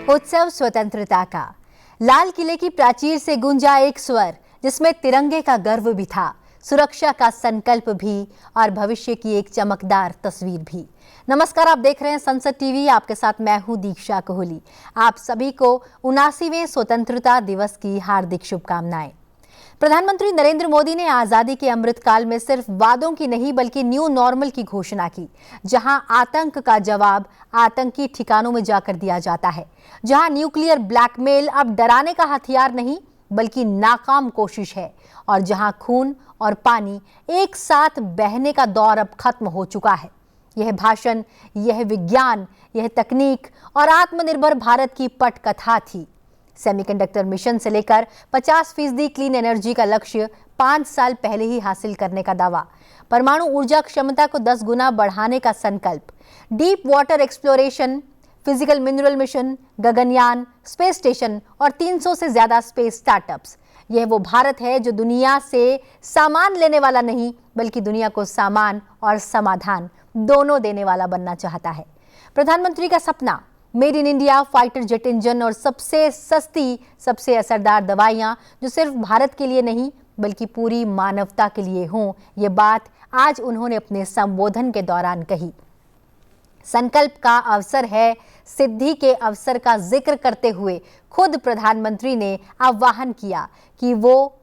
उत्सव स्वतंत्रता का लाल किले की प्राचीर से गूंजा एक स्वर जिसमें तिरंगे का गर्व भी था, सुरक्षा का संकल्प भी और भविष्य की एक चमकदार तस्वीर भी। नमस्कार, आप देख रहे हैं संसद टीवी। आपके साथ मैं हूं दीक्षा कोहली। आप सभी को 79वें स्वतंत्रता दिवस की हार्दिक शुभकामनाएं। प्रधानमंत्री नरेंद्र मोदी ने आजादी के अमृतकाल में सिर्फ वादों की नहीं बल्कि न्यू नॉर्मल की घोषणा की, जहां आतंक का जवाब आतंकी ठिकानों में जाकर दिया जाता है, जहां न्यूक्लियर ब्लैकमेल अब डराने का हथियार नहीं बल्कि नाकाम कोशिश है, और जहां खून और पानी एक साथ बहने का दौर अब खत्म हो चुका है। यह भाषण, यह विज्ञान, यह तकनीक और आत्मनिर्भर भारत की पटकथा थी। सेमीकंडक्टर मिशन से लेकर 50% क्लीन एनर्जी का लक्ष्य 5 साल पहले ही हासिल करने का दावा, परमाणु ऊर्जा क्षमता को 10 गुना बढ़ाने का संकल्प, deep water exploration, physical mineral mission, Gaganyaan, space station और 300 से ज्यादा स्पेस स्टार्टअप्स। यह वो भारत है जो दुनिया से सामान लेने वाला नहीं बल्कि दुनिया को सामान और समाधान दोनों देने वाला बनना चाहता है। प्रधानमंत्री का सपना, made in India, fighter jet engine और सबसे सस्ती, सबसे असरदार दवाइयां जो सिर्फ भारत के लिए नहीं बल्कि पूरी मानवता के लिए हों, ये बात आज उन्होंने अपने संबोधन के दौरान कही। संकल्प का अवसर है, सिद्धि के अवसर का जिक्र करते हुए खुद प्रधानमंत्री ने आह्वान किया कि वो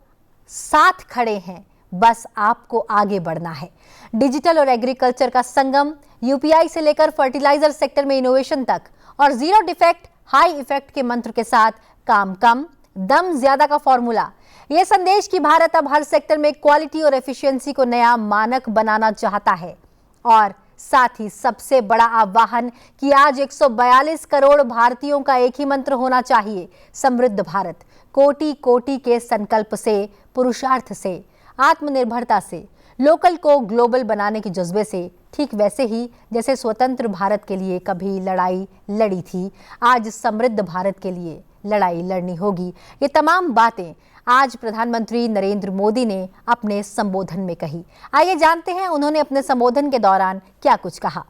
साथ खड़े हैं, बस आपको आगे बढ़ना है। डिजिटल और एग्रीकल्चर का संगम, यूपीआई से लेकर फर्टिलाइजर सेक्टर में इनोवेशन तक और जीरो डिफेक्ट हाई इफेक्ट के मंत्र के साथ काम कम दम ज्यादा का फॉर्मूला। यह संदेश कि भारत अब हर सेक्टर में क्वालिटी और एफिशिएंसी को नया मानक बनाना चाहता है। और साथ ही सबसे बड़ा आह्वान कि आज 142 करोड़ भारतीयों का एक ही मंत्र होना चाहिए, समृद्ध भारत। कोटि कोटि के संकल्प से, पुरुषार्थ से, आत्मनिर्भरता से, लोकल को ग्लोबल बनाने के जज्बे से, ठीक वैसे ही जैसे स्वतंत्र भारत के लिए कभी लड़ाई लड़ी थी, आज समृद्ध भारत के लिए लड़ाई लड़नी होगी। ये तमाम बातें आज प्रधानमंत्री नरेंद्र मोदी ने अपने संबोधन में कही। आइए जानते हैं उन्होंने अपने संबोधन के दौरान क्या कुछ कहा।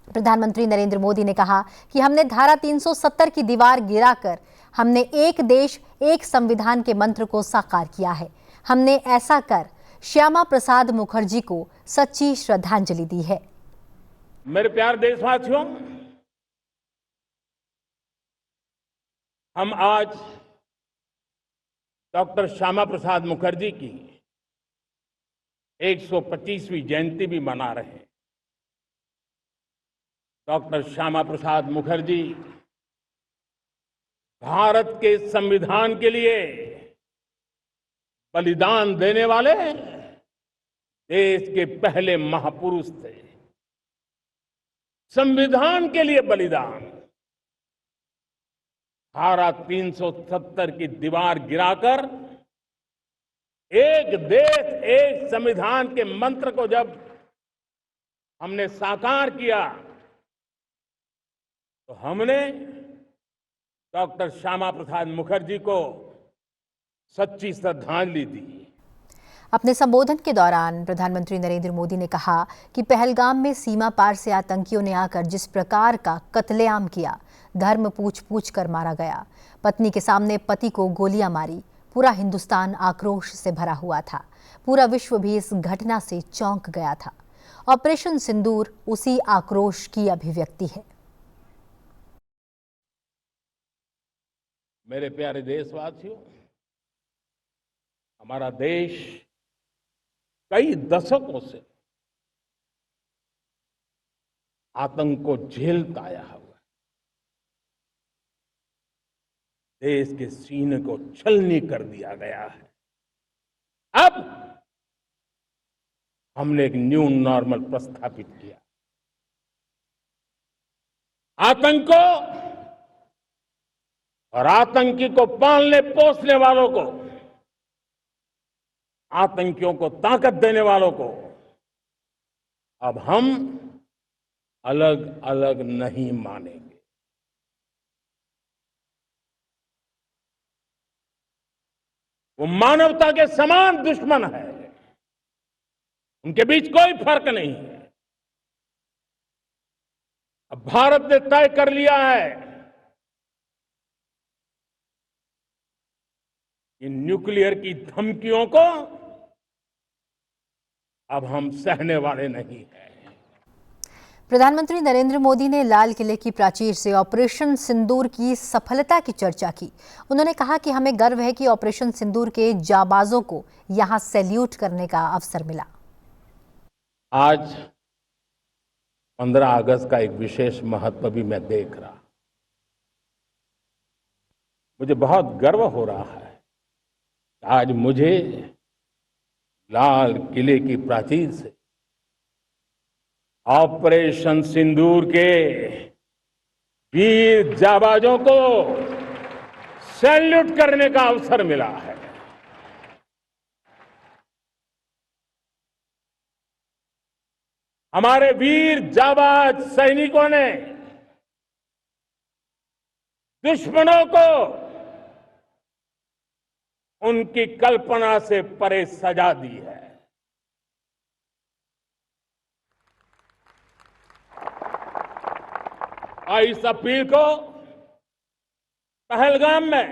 प्रधानमंत्री नरेंद्र मोदी ने कहा कि हमने धारा 370 की दीवार गिराकर हमने एक देश एक संविधान के मंत्र को साकार किया है। हमने ऐसा कर श्यामा प्रसाद मुखर्जी को सच्ची श्रद्धांजलि दी है। मेरे प्यारे देशवासियों, हम आज डॉक्टर श्यामा प्रसाद मुखर्जी की 125वीं जयंती भी मना रहे हैं। डॉक्टर श्यामा प्रसाद मुखर्जी भारत के संविधान के लिए बलिदान देने वाले देश के पहले महापुरुष थे। संविधान के लिए बलिदान, धारा 370 की दीवार गिराकर एक देश एक संविधान के मंत्र को जब हमने साकार किया तो हमने डॉक्टर श्यामा प्रसाद मुखर्जी को सच्ची श्रद्धांजलि दी। अपने संबोधन के दौरान प्रधानमंत्री नरेंद्र मोदी ने कहा कि पहलगाम में सीमा पार से आतंकियों ने आकर जिस प्रकार का कत्लेआम किया, धर्म पूछ पूछ कर मारा गया, पत्नी के सामने पति को गोलियां मारी, पूरा हिंदुस्तान आक्रोश से भरा हुआ था। पूरा विश्व भी इस घटना से चौंक गया था। ऑपरेशन सिंदूर उसी आक्रोश की अभिव्यक्ति है। मेरे प्यारे देशवासियों, हमारा देश कई दशकों से आतंक को झेलता आया हुआ है। देश के सीने को छलनी कर दिया गया है। अब हमने एक न्यू नॉर्मल प्रस्थापित किया। आतंक को और आतंकी को पालने पोसने वालों को, आतंकियों को ताकत देने वालों को अब हम अलग अलग नहीं मानेंगे। वो मानवता के समान दुश्मन है। उनके बीच कोई फर्क नहीं है। अब भारत ने तय कर लिया है कि न्यूक्लियर की धमकियों को अब हम सहने वाले नहीं हैं। प्रधानमंत्री नरेंद्र मोदी ने लाल किले की प्राचीर से ऑपरेशन सिंदूर की सफलता की चर्चा की। उन्होंने कहा कि हमें गर्व है कि ऑपरेशन सिंदूर के जाबाजों को यहां सैल्यूट करने का अवसर मिला। आज 15 अगस्त का एक विशेष महत्व भी मैं देख रहा। मुझे बहुत गर्व हो रहा है। आज मुझे लाल किले की प्राचीर से ऑपरेशन सिंदूर के वीर जाबाजों को सैल्यूट करने का अवसर मिला है। हमारे वीर जाबाज सैनिकों ने दुश्मनों को उनकी कल्पना से परे सजा दी है। 22 अप्रैल को पहलगाम में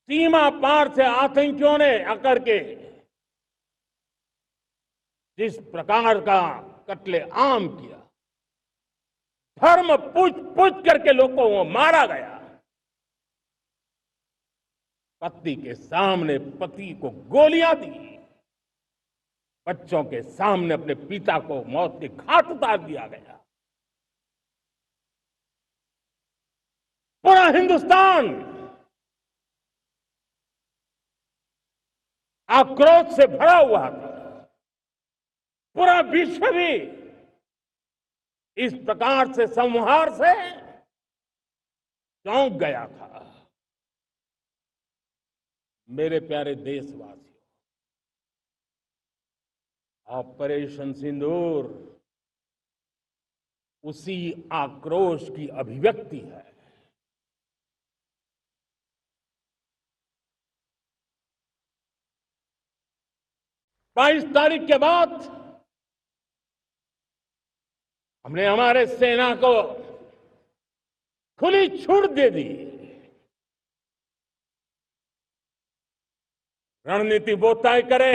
सीमा पार से आतंकियों ने आकर के जिस प्रकार का कत्ले आम किया, धर्म पूछ करके लोगों को मारा गया। पत्नी के सामने पति को गोलियां दी, बच्चों के सामने अपने पिता को मौत के घाट उतार दिया गया। पूरा हिंदुस्तान आक्रोश से भरा हुआ था। पूरा विश्व भी इस प्रकार से संहार से चौंक गया था। मेरे प्यारे देशवासियों, ऑपरेशन सिंदूर उसी आक्रोश की अभिव्यक्ति है। बाईस तारीख के बाद हमने हमारे सेना को खुली छूट दे दी। रणनीति वो तय करे,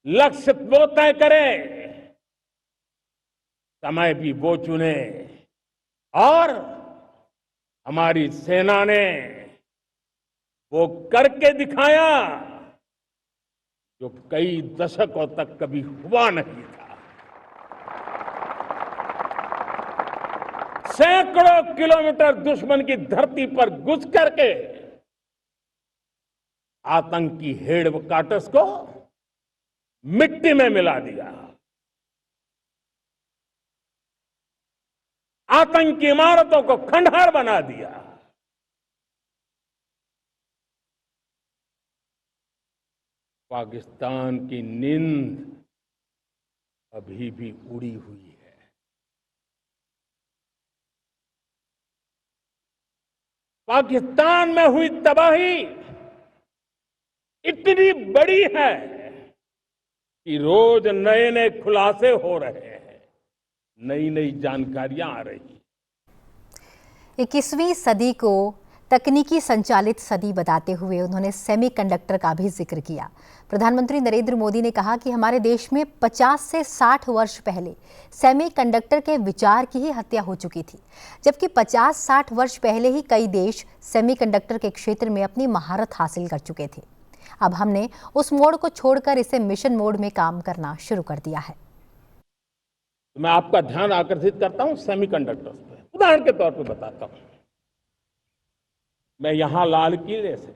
लक्ष्य वो तय करे, समय भी वो चुने, और हमारी सेना ने वो करके दिखाया जो कई दशकों तक कभी हुआ नहीं था। सैकड़ों किलोमीटर दुश्मन की धरती पर घुस करके आतंकी हेडक्वार्टर्स को मिट्टी में मिला दिया। आतंकी इमारतों को खंडहर बना दिया। पाकिस्तान की नींद अभी भी उड़ी हुई है। पाकिस्तान में हुई तबाही इतनी बड़ी है कि रोज नए नए खुलासे हो रहे हैं, नई नई जानकारियां आ रही। 21वीं सदी को तकनीकी संचालित सदी बताते हुए उन्होंने सेमीकंडक्टर का भी जिक्र किया। प्रधानमंत्री नरेंद्र मोदी ने कहा कि हमारे देश में 50 से 60 वर्ष पहले सेमीकंडक्टर के विचार की ही हत्या हो चुकी थी, जबकि 50-60 वर्ष पहले ही कई देश सेमीकंडक्टर के क्षेत्र में अपनी महारत हासिल कर चुके थे। अब हमने उस मोड को छोड़कर इसे मिशन मोड में काम करना शुरू कर दिया है। मैं आपका ध्यान आकर्षित करता हूं सेमीकंडक्टर्स पे। उदाहरण के तौर पर बताता हूं, मैं यहां लाल किले से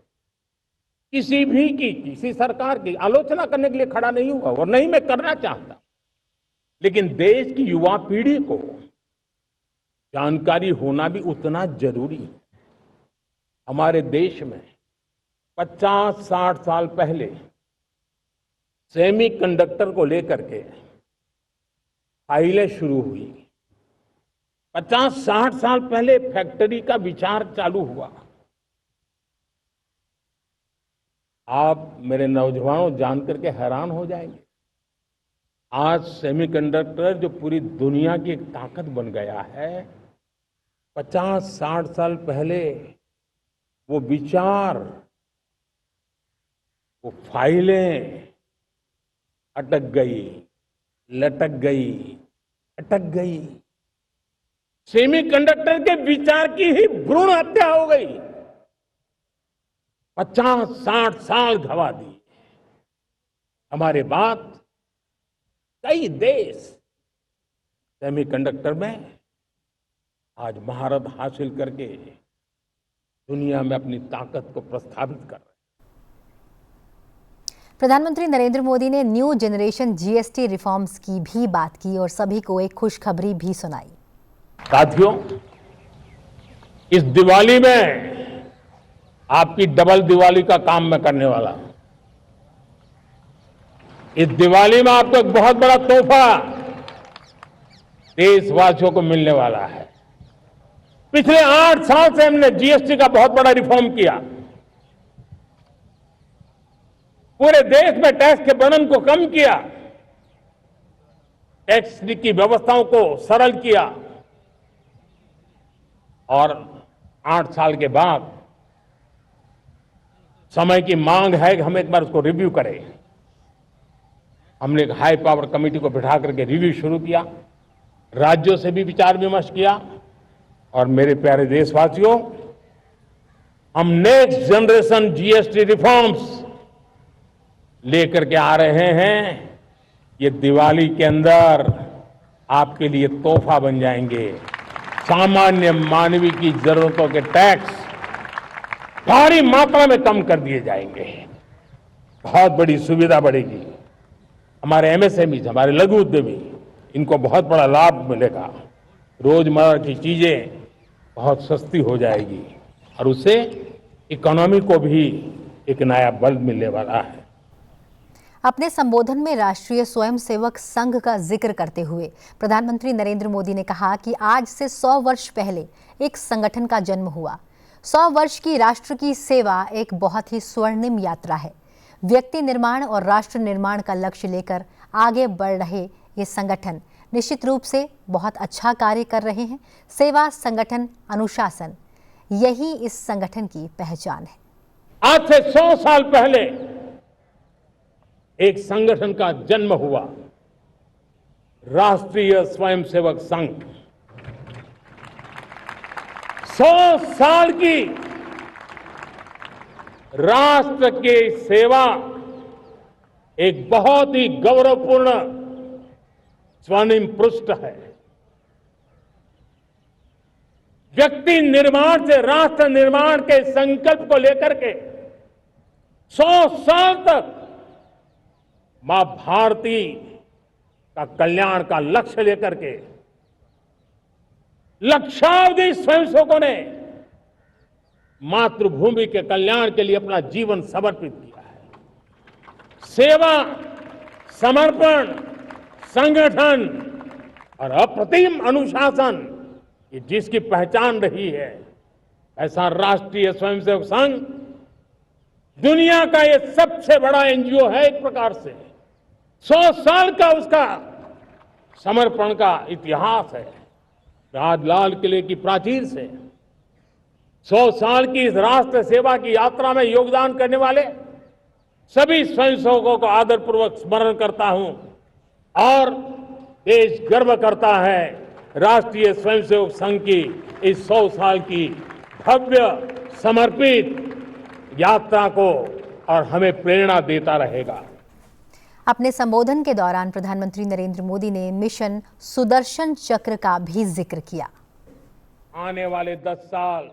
किसी सरकार की आलोचना करने के लिए खड़ा नहीं हुआ और नहीं मैं करना चाहता, लेकिन देश की युवा पीढ़ी को जानकारी होना भी उतना जरूरी है। हमारे देश में 50-60 साल पहले सेमीकंडक्टर को लेकर के फाइलें शुरू हुई। 50-60 साल पहले फैक्ट्री का विचार चालू हुआ। आप मेरे नौजवानों जान करके हैरान हो जाएंगे, आज सेमीकंडक्टर जो पूरी दुनिया की एक ताकत बन गया है, 50-60 साल पहले वो विचार, वो फाइलें अटक गई, लटक गई, अटक गई। सेमीकंडक्टर के विचार की ही भ्रूण हत्या हो गई। 50-60 साल गवा दी। हमारे बाद कई देश सेमीकंडक्टर में आज महारत हासिल करके दुनिया में अपनी ताकत को प्रस्थापित कर रहे हैं। प्रधानमंत्री नरेंद्र मोदी ने न्यू जनरेशन जीएसटी रिफॉर्म्स की भी बात की और सभी को एक खुशखबरी भी सुनाई। साथियों, इस दिवाली में आपकी डबल दिवाली का काम मैं करने वाला हूं। इस दिवाली में आपको एक बहुत बड़ा तोहफा देशवासियों को मिलने वाला है। पिछले 8 साल से हमने जीएसटी का बहुत बड़ा रिफॉर्म किया। पूरे देश में टैक्स के बर्डन को कम किया, टैक्स की व्यवस्थाओं को सरल किया और 8 साल के बाद समय की मांग है कि हम एक बार उसको रिव्यू करें। हमने एक हाई पावर कमेटी को बिठा करके रिव्यू शुरू किया, राज्यों से भी विचार विमर्श किया और मेरे प्यारे देशवासियों, हम नेक्स्ट जनरेशन जीएसटी रिफॉर्म्स लेकर के आ रहे हैं। ये दिवाली के अंदर आपके लिए तोहफा बन जाएंगे। सामान्य मानवीय की जरूरतों के टैक्स भारी मात्रा में कम कर दिए जाएंगे। बहुत बड़ी सुविधा बढ़ेगी। हमारे एमएसएमई, हमारे लघु उद्यमी, इनको बहुत बड़ा लाभ मिलेगा। रोजमर्रा की चीजें बहुत सस्ती हो जाएगी और उससे इकोनॉमी को भी एक नया बल मिलने वाला है। अपने संबोधन में राष्ट्रीय स्वयंसेवक संघ का जिक्र करते हुए प्रधानमंत्री नरेंद्र मोदी ने कहा कि आज से 100 वर्ष पहले एक संगठन का जन्म हुआ। 100 वर्ष की राष्ट्र की सेवा एक बहुत ही स्वर्णिम यात्रा है। व्यक्ति निर्माण और राष्ट्र निर्माण का लक्ष्य लेकर आगे बढ़ रहे ये संगठन निश्चित रूप से बहुत अच्छा कार्य कर रहे हैं। सेवा, संगठन, अनुशासन, यही इस संगठन की पहचान है। आज से 100 साल पहले एक संगठन का जन्म हुआ, राष्ट्रीय स्वयंसेवक संघ। 100 साल की राष्ट्र की सेवा एक बहुत ही गौरवपूर्ण स्वर्णिम पृष्ठ है। व्यक्ति निर्माण से राष्ट्र निर्माण के संकल्प को लेकर के 100 साल तक मां भारती का कल्याण का लक्ष्य लेकर के लक्षावधि स्वयंसेवकों ने मातृभूमि के कल्याण के लिए अपना जीवन समर्पित किया है। सेवा, समर्पण, संगठन और अप्रतिम अनुशासन, ये जिसकी पहचान रही है, ऐसा राष्ट्रीय स्वयंसेवक संघ दुनिया का ये सबसे बड़ा एनजीओ है। एक प्रकार से 100 साल का उसका समर्पण का इतिहास है। आज लाल किले की प्राचीर से 100 साल की इस राष्ट्र सेवा की यात्रा में योगदान करने वाले सभी स्वयंसेवकों को आदरपूर्वक स्मरण करता हूं और देश गर्व करता है राष्ट्रीय स्वयंसेवक संघ की इस 100 साल की भव्य समर्पित यात्रा को, और हमें प्रेरणा देता रहेगा। अपने संबोधन के दौरान प्रधानमंत्री नरेंद्र मोदी ने मिशन सुदर्शन चक्र का भी जिक्र किया। आने वाले 10 साल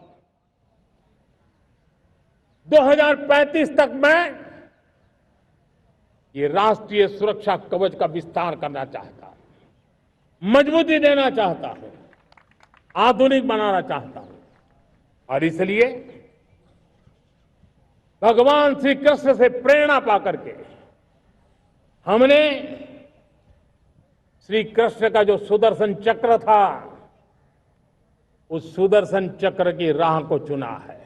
2035 तक मैं ये राष्ट्रीय सुरक्षा कवच का विस्तार करना चाहता हूं, मजबूती देना चाहता हूं, आधुनिक बनाना चाहता हूं और इसलिए भगवान श्री कृष्ण से प्रेरणा पाकर के हमने श्री कृष्ण का जो सुदर्शन चक्र था, उस सुदर्शन चक्र की राह को चुना है।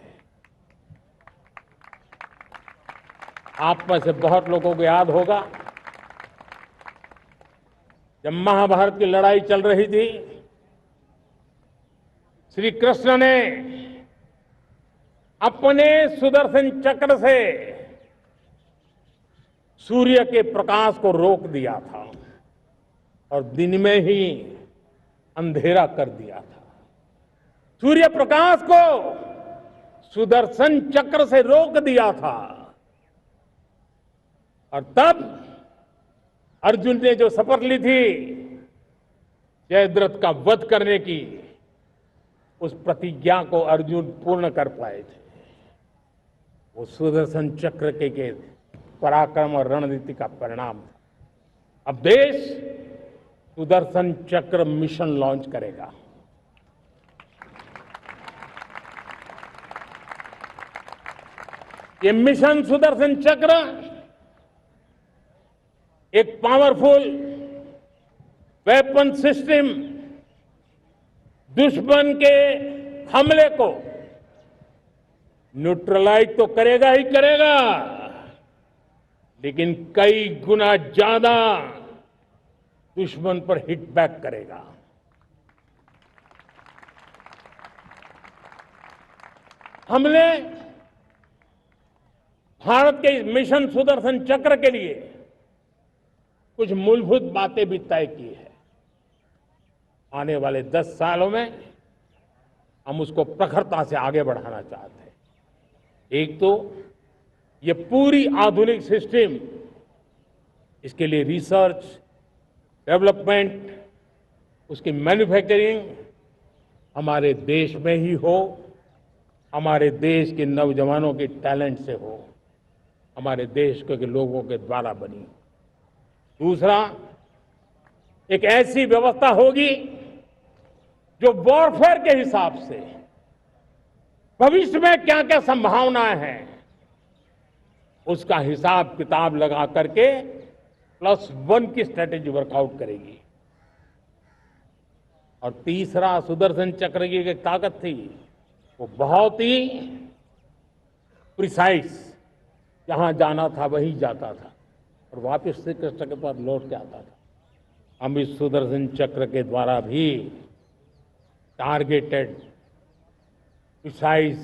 आप में से बहुत लोगों को याद होगा जब महाभारत की लड़ाई चल रही थी, श्री कृष्ण ने अपने सुदर्शन चक्र से सूर्य के प्रकाश को रोक दिया था और दिन में ही अंधेरा कर दिया था। सूर्य प्रकाश को सुदर्शन चक्र से रोक दिया था और तब अर्जुन ने जो शपथ ली थी जयद्रथ का वध करने की, उस प्रतिज्ञा को अर्जुन पूर्ण कर पाए थे। वो सुदर्शन चक्र के पराक्रम और रणनीति का परिणाम था। अब देश सुदर्शन चक्र मिशन लॉन्च करेगा। ये मिशन सुदर्शन चक्र एक पावरफुल वेपन सिस्टम दुश्मन के हमले को न्यूट्रलाइज तो करेगा ही करेगा, लेकिन कई गुना ज्यादा दुश्मन पर हिट बैक करेगा। हमने भारत के इस मिशन सुदर्शन चक्र के लिए कुछ मूलभूत बातें भी तय की है। आने वाले 10 सालों में हम उसको प्रखरता से आगे बढ़ाना चाहते हैं। एक तो ये पूरी आधुनिक सिस्टम, इसके लिए रिसर्च, डेवलपमेंट, उसकी मैन्युफैक्चरिंग हमारे देश में ही हो, हमारे देश के नौजवानों के टैलेंट से हो, हमारे देश के लोगों के द्वारा बनी। दूसरा, एक ऐसी व्यवस्था होगी जो वॉरफेयर के हिसाब से भविष्य में क्या क्या संभावनाएं हैं उसका हिसाब किताब लगा करके +1 की स्ट्रेटेजी वर्कआउट करेगी। और तीसरा, सुदर्शन चक्र की एक ताकत थी, वो बहुत ही प्रिसाइज, जहां जाना था वहीं जाता था और वापस श्री कृष्ण के पास लौट के आता था। हम इस सुदर्शन चक्र के द्वारा भी टारगेटेड प्रिसाइज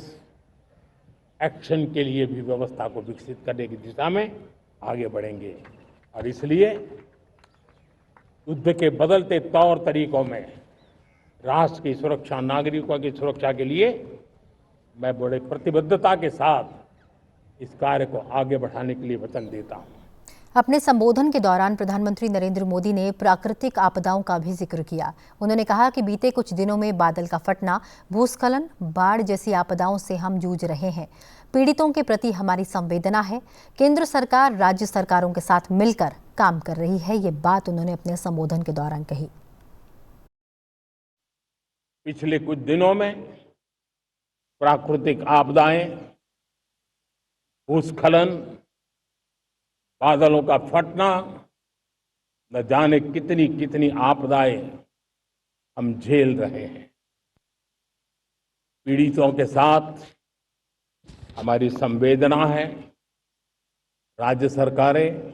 एक्शन के लिए भी व्यवस्था को विकसित करने की दिशा में आगे बढ़ेंगे। और इसलिए युद्ध के बदलते तौर तरीकों में राष्ट्र की सुरक्षा, नागरिकों की सुरक्षा के लिए मैं बड़े प्रतिबद्धता के साथ इस कार्य को आगे बढ़ाने के लिए वचन देता हूं। अपने संबोधन के दौरान प्रधानमंत्री नरेंद्र मोदी ने प्राकृतिक आपदाओं का भी जिक्र किया। उन्होंने कहा कि बीते कुछ दिनों में बादल का फटना, भूस्खलन, बाढ़ जैसी आपदाओं से हम जूझ रहे हैं। पीड़ितों के प्रति हमारी संवेदना है। केंद्र सरकार राज्य सरकारों के साथ मिलकर काम कर रही है। ये बात उन्होंने अपने संबोधन के दौरान कही। पिछले कुछ दिनों में प्राकृतिक आपदाएं, भूस्खलन, बादलों का फटना, न जाने कितनी कितनी आपदाएं हम झेल रहे हैं। पीड़ितों के साथ हमारी संवेदना है। राज्य सरकारें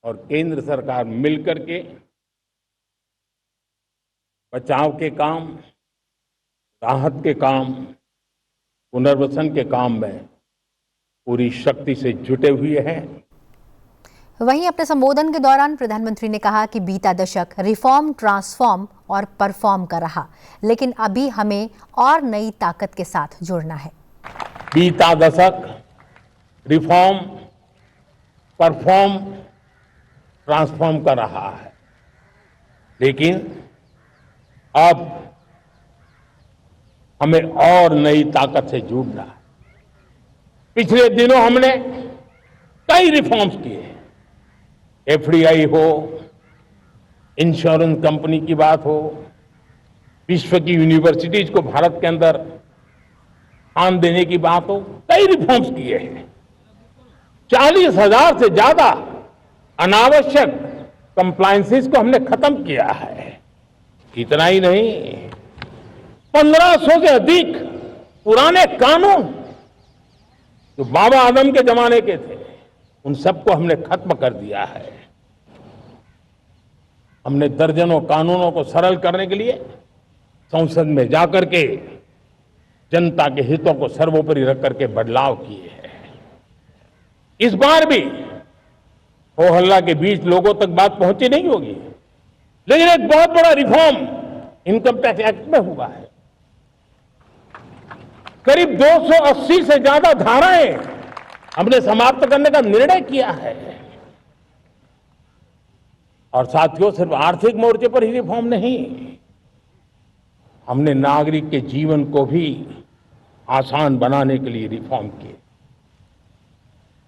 और केंद्र सरकार मिलकर के बचाव के काम, राहत के काम, पुनर्वसन के काम में पूरी शक्ति से जुटे हुए हैं। वहीं अपने संबोधन के दौरान प्रधानमंत्री ने कहा कि बीता दशक रिफॉर्म, ट्रांसफॉर्म और परफॉर्म कर रहा, लेकिन अभी हमें और नई ताकत के साथ जुड़ना है। बीता दशक रिफॉर्म, परफॉर्म, ट्रांसफॉर्म कर रहा है, लेकिन अब हमें और नई ताकत से जुड़ना है। पिछले दिनों हमने कई रिफॉर्म्स किए। एफडीआई हो, इंश्योरेंस कंपनी की बात हो, विश्व की यूनिवर्सिटीज को भारत के अंदर स्थान देने की बात हो, कई रिफॉर्म्स किए हैं। 40,000 से ज्यादा अनावश्यक कंप्लायंसेस को हमने खत्म किया है। इतना ही नहीं, 1500 से अधिक पुराने कानून जो बाबा आदम के जमाने के थे, उन सबको हमने खत्म कर दिया है। हमने दर्जनों कानूनों को सरल करने के लिए संसद में जाकर के जनता के हितों को सर्वोपरि रख करके बदलाव किए हैं। इस बार भी हो हल्ला के बीच लोगों तक बात पहुंची नहीं होगी, लेकिन एक बहुत बड़ा रिफॉर्म इनकम टैक्स एक्ट में हुआ है। करीब 280 से ज्यादा धाराएं हमने समाप्त करने का निर्णय किया है। और साथियों, सिर्फ आर्थिक मोर्चे पर ही रिफॉर्म नहीं, हमने नागरिक के जीवन को भी आसान बनाने के लिए रिफॉर्म किए।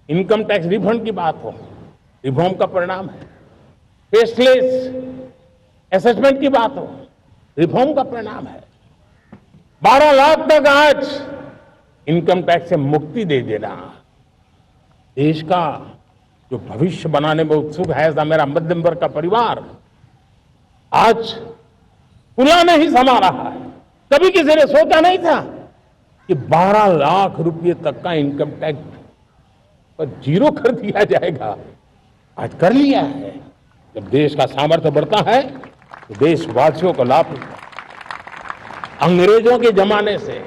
इनकम टैक्स रिफंड की बात हो, रिफॉर्म का परिणाम है। फेसलेस असेसमेंट की बात हो, रिफॉर्म का परिणाम है। 12 लाख तक आज इनकम टैक्स से मुक्ति दे देना, देश का जो भविष्य बनाने में उत्सुक है ऐसा मेरा मध्यम वर्ग का परिवार आज पुराने ही समा रहा है। कभी किसी ने सोचा नहीं था कि 12 लाख रुपए तक का इनकम टैक्स पर जीरो कर दिया जाएगा। आज कर लिया है। जब देश का सामर्थ्य बढ़ता है तो देशवासियों को लाभ मिलता है। अंग्रेजों के जमाने से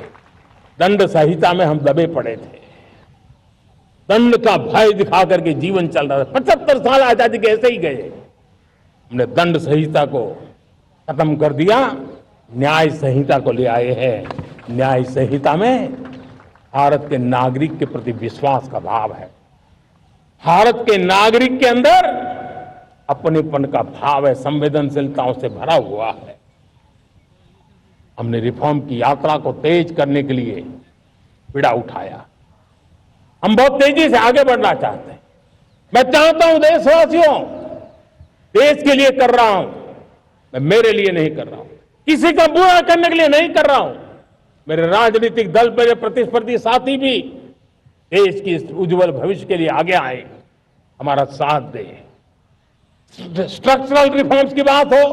दंड संहिता में हम दबे पड़े थे, दंड का भय दिखा करके जीवन चल रहा था। 75 साल आजादी के ऐसे ही गए। हमने दंड संहिता को खत्म कर दिया, न्याय संहिता को ले आए हैं। न्याय संहिता में भारत के नागरिक के प्रति विश्वास का भाव है, भारत के नागरिक के अंदर अपनेपन का भाव है, संवेदनशीलताओं से भरा हुआ है। हमने रिफॉर्म की यात्रा को तेज करने के लिए बीड़ा उठाया। हम बहुत तेजी से आगे बढ़ना चाहते हैं। मैं चाहता हूं देशवासियों, देश के लिए कर रहा हूं, मैं मेरे लिए नहीं कर रहा हूं, किसी का बुरा करने के लिए नहीं कर रहा हूं। मेरे राजनीतिक दल, मेरे प्रतिस्पर्धी साथी भी देश की इस उज्जवल भविष्य के लिए आगे आए, हमारा साथ दें। स्ट्रक्चरल रिफॉर्म्स की बात हो,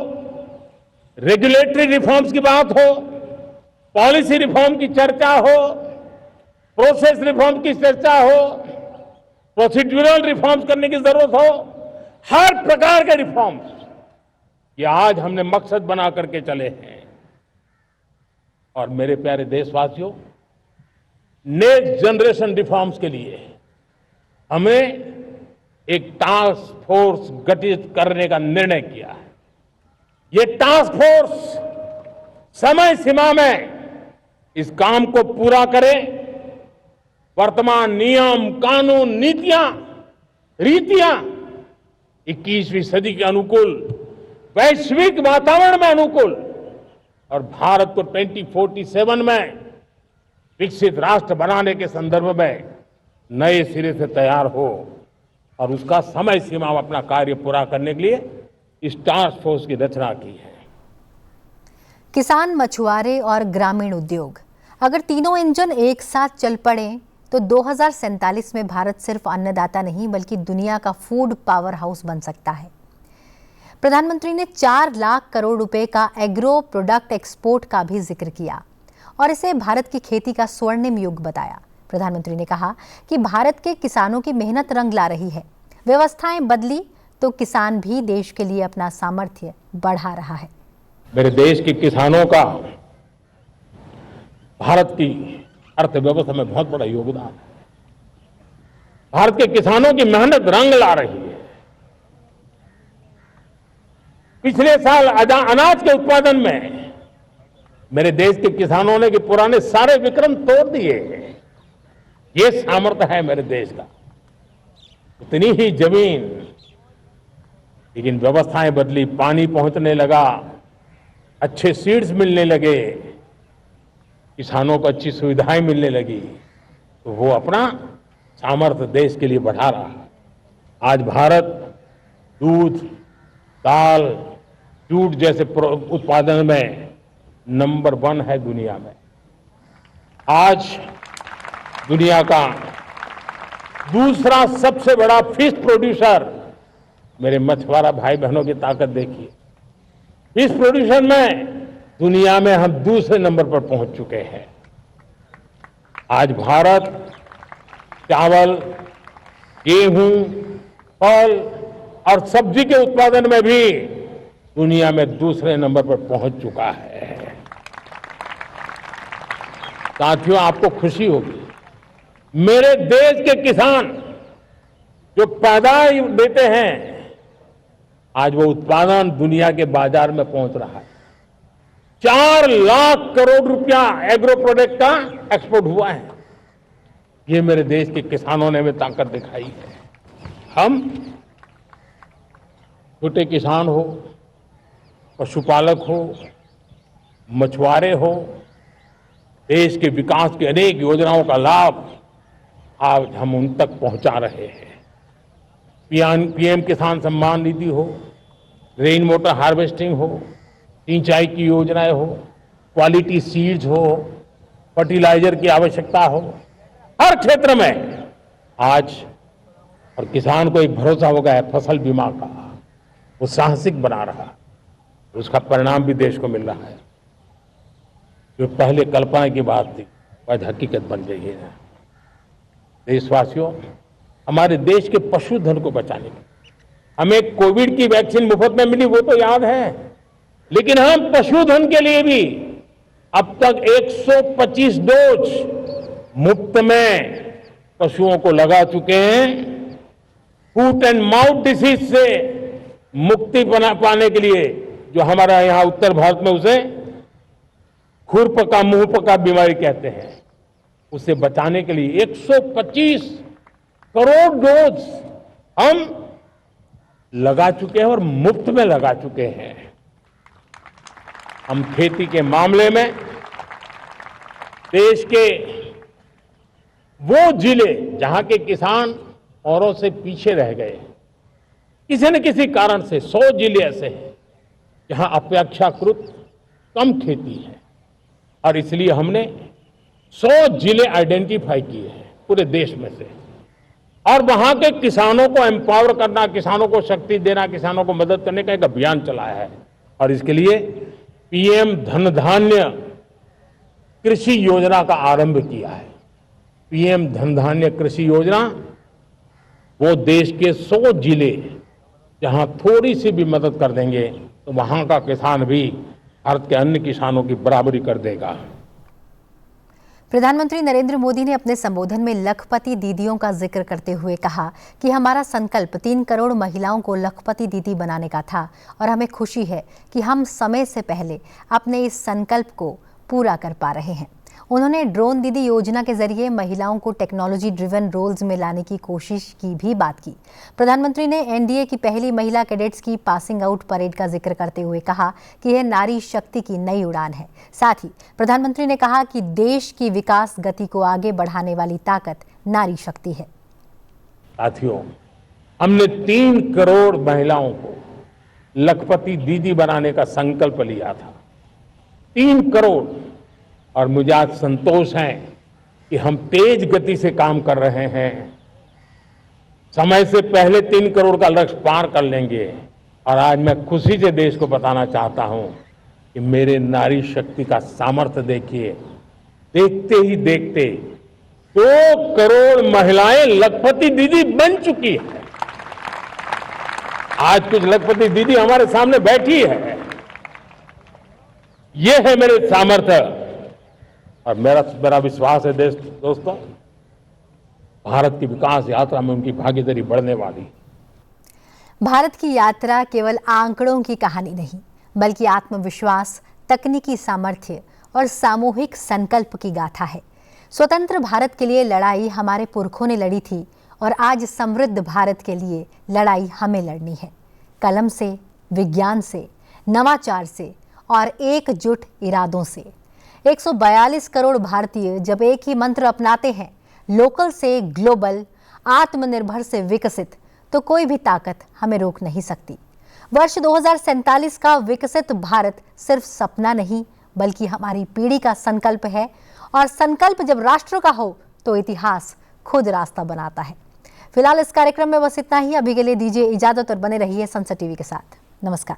रेगुलेटरी रिफॉर्म्स की बात हो, पॉलिसी रिफॉर्म की चर्चा हो, प्रोसेस रिफॉर्म की चर्चा हो, प्रोसीड्यूरल रिफॉर्म्स करने की जरूरत हो, हर प्रकार के रिफॉर्म्स ये आज हमने मकसद बना करके चले हैं। और मेरे प्यारे देशवासियों, नेक्स्ट जनरेशन रिफॉर्म्स के लिए हमें एक टास्क फोर्स गठित करने का निर्णय किया है। ये टास्क फोर्स समय सीमा में इस काम को पूरा करे, वर्तमान नियम, कानून, नीतियां, रीतियां 21वीं सदी के अनुकूल, वैश्विक वातावरण में अनुकूल और भारत को 2047 में विकसित राष्ट्र बनाने के संदर्भ में नए सिरे से तैयार हो और उसका समय सीमा में अपना कार्य पूरा करने के लिए इस टास्क फोर्स की रचना की है। किसान, मछुआरे और ग्रामीण उद्योग, अगर तीनों इंजन एक साथ चल पड़े तो 2047 में भारत सिर्फ अन्नदाता नहीं बल्कि दुनिया का फूड पावर हाउस बन सकता है। प्रधानमंत्री ने 4 लाख करोड़ रुपए का एग्रो प्रोडक्ट एक्सपोर्ट का भी जिक्र किया और इसे भारत की खेती का स्वर्णिम युग बताया। प्रधानमंत्री ने कहा कि भारत के किसानों की मेहनत रंग ला रही है, व्यवस्थाएं बदली तो किसान भी देश के लिए अपना सामर्थ्य बढ़ा रहा है। मेरे देश के किसानों का भारत की अर्थव्यवस्था में बहुत बड़ा योगदान है। भारत के किसानों की मेहनत रंग ला रही है। पिछले साल अनाज के उत्पादन में मेरे देश के किसानों ने कि पुराने सारे विक्रम तोड़ दिए हैं। ये सामर्थ्य है मेरे देश का। उतनी ही जमीन, लेकिन व्यवस्थाएं बदली, पानी पहुंचने लगा, अच्छे सीड्स मिलने लगे, किसानों को अच्छी सुविधाएं मिलने लगी, तो वो अपना सामर्थ्य देश के लिए बढ़ा रहा है। आज भारत दूध, दाल, जूट जैसे उत्पादन में नंबर 1 है दुनिया में। आज दुनिया का दूसरा सबसे बड़ा फिश प्रोड्यूसर, मेरे मछुआरा भाई बहनों की ताकत देखिए। फिश प्रोड्यूसर में दुनिया में हम दूसरे नंबर पर पहुंच चुके हैं। आज भारत चावल, गेहूं, फल और सब्जी के उत्पादन में भी दुनिया में दूसरे नंबर पर पहुंच चुका है। साथियों, आपको खुशी होगी, मेरे देश के किसान जो पैदावार देते हैं, आज वो उत्पादन दुनिया के बाजार में पहुंच रहा है। 4 लाख करोड़ रुपया एग्रो प्रोडक्ट का एक्सपोर्ट हुआ है। ये मेरे देश के किसानों ने हमें ताकत दिखाई है। हम छोटे किसान हो, पशुपालक हो, मछुआरे हो, देश के विकास की अनेक योजनाओं का लाभ आज हम उन तक पहुंचा रहे हैं। पीएम किसान सम्मान निधि हो, रेन वाटर हार्वेस्टिंग हो, सिंचाई की योजनाएं हो, क्वालिटी सीड्स हो, फर्टिलाइजर की आवश्यकता हो, हर क्षेत्र में आज और किसान को एक भरोसा हो गया है फसल बीमा का, वो साहसिक बना रहा है। उसका परिणाम भी देश को मिल रहा है। जो पहले कल्पना की बात थी आज हकीकत बन गई है। देशवासियों, हमारे देश के पशुधन को बचाने के हमें कोविड की वैक्सीन मुफ्त में मिली, वो तो याद है, लेकिन हम पशुधन के लिए भी अब तक 125 डोज मुफ्त में पशुओं को लगा चुके हैं। फूट एंड माउथ डिसीज से मुक्ति पाने के लिए, जो हमारा यहाँ उत्तर भारत में उसे खुरपका मुंहपका बीमारी कहते हैं, उसे बचाने के लिए 125 करोड़ डोज हम लगा चुके हैं और मुफ्त में लगा चुके हैं। हम खेती के मामले में देश के वो जिले जहां के किसान औरों से पीछे रह गए, किसी न किसी कारण से 100 जिले ऐसे हैं जहां अपेक्षाकृत कम खेती है, और इसलिए हमने 100 जिले आइडेंटिफाई किए हैं पूरे देश में से, और वहां के किसानों को एम्पावर करना, किसानों को शक्ति देना, किसानों को मदद करने का एक अभियान चलाया है। और इसके लिए पीएम धन धान्य कृषि योजना का आरंभ किया है। पीएम धन धान्य कृषि योजना वो देश के 100 जिले जहां थोड़ी सी भी मदद कर देंगे तो वहां का किसान भी भारत के अन्य किसानों की बराबरी कर देगा। प्रधानमंत्री नरेंद्र मोदी ने अपने संबोधन में लखपति दीदियों का जिक्र करते हुए कहा कि हमारा संकल्प 3 करोड़ महिलाओं को लखपति दीदी बनाने का था और हमें खुशी है कि हम समय से पहले अपने इस संकल्प को पूरा कर पा रहे हैं। उन्होंने ड्रोन दीदी योजना के जरिए महिलाओं को टेक्नोलॉजी ड्रिवन रोल्स में लाने की कोशिश की भी बात की। प्रधानमंत्री ने एनडीए की पहली महिला कैडेट्स की पासिंग आउट परेड का जिक्र करते हुए कहा कि यह नारी शक्ति की नई उड़ान है। साथ ही प्रधानमंत्री ने कहा कि देश की विकास गति को आगे बढ़ाने वाली ताकत नारी शक्ति है। साथियों, हमने 3 करोड़ महिलाओं को लखपति दीदी बनाने का संकल्प लिया था। 3 करोड़। और मुझे आज संतोष है कि हम तेज गति से काम कर रहे हैं। समय से पहले 3 करोड़ का लक्ष्य पार कर लेंगे। और आज मैं खुशी से देश को बताना चाहता हूं कि मेरे नारी शक्ति का सामर्थ्य देखिए। देखते ही देखते 2 करोड़ महिलाएं लखपति दीदी बन चुकी है। आज कुछ लखपति दीदी हमारे सामने बैठी है। ये है मेरे सामर्थ्य और मेरा विश्वास है दोस्तों, भारत की विकास यात्रा में उनकी भागीदारी बढ़ने वाली। भारत की यात्रा केवल आंकड़ों की कहानी नहीं, बल्कि आत्मविश्वास, तकनीकी सामर्थ्य और सामूहिक संकल्प की गाथा है। स्वतंत्र भारत के लिए लड़ाई हमारे पुरखों ने लड़ी थी और आज समृद्ध भारत के लिए लड़ाई हमें लड़नी है। कलम से, विज्ञान से, नवाचार से और एकजुट इरादों से। 142 करोड़ भारतीय जब एक ही मंत्र अपनाते हैं, लोकल से ग्लोबल, आत्मनिर्भर से विकसित, तो कोई भी ताकत हमें रोक नहीं सकती। वर्ष 2047 का विकसित भारत सिर्फ सपना नहीं, बल्कि हमारी पीढ़ी का संकल्प है। और संकल्प जब राष्ट्र का हो तो इतिहास खुद रास्ता बनाता है। फिलहाल इस कार्यक्रम में बस इतना ही। अभी के लिए दीजिए इजाजत और बने रहिए संसद टीवी के साथ। नमस्कार।